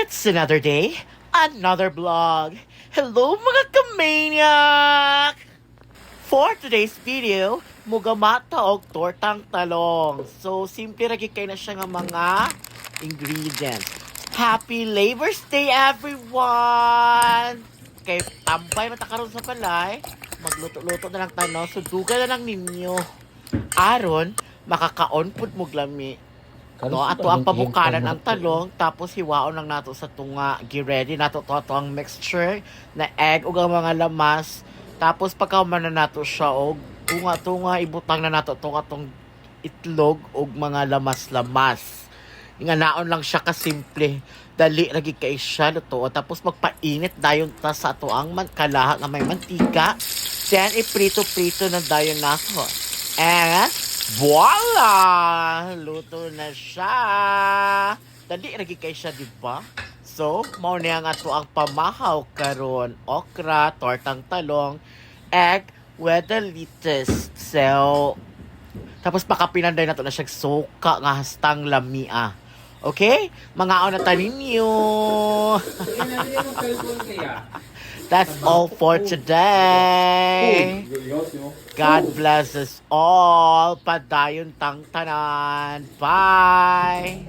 It's another day, another vlog. Hello mga kamaniac! For today's video, mugamata og tortang talong. So, simple lagi kayo na siya nga mga ingredients. Happy Labor's Day, everyone! Kay tambay matakaroon sa balay, magluto-luto na lang tano, so duga na lang ninyo. Aron, makakaon pud mo glami. No, ato ang pabukalan ang talong, tapos hiwaon lang nato sa tunga. Gi-ready nato to ang mixture na egg ug ang mga lamas. Tapos pagkauman na nato siya og tunga-tunga, ibutang na nato atong itlog ug mga lamas-lamas. Nga naon lang siya kasimple. Dali lagi kay siya luto. Tapos magpainit dayon ta sa ato ang kalaha nga may mantika. Then iprito-prito na dayon nato. And voila! Luto na siya. Dali lagi kay siya, di ba? So, mao niya nga to ang pamahaw karon. Okra, tortang talong, egg with the lettuce. So, tapos pakapinanday na to na siya soka nga hastang lamia. Okay? Mga na tanin niyo. That's all for today. God bless us all. Padayon tang tanan. Bye.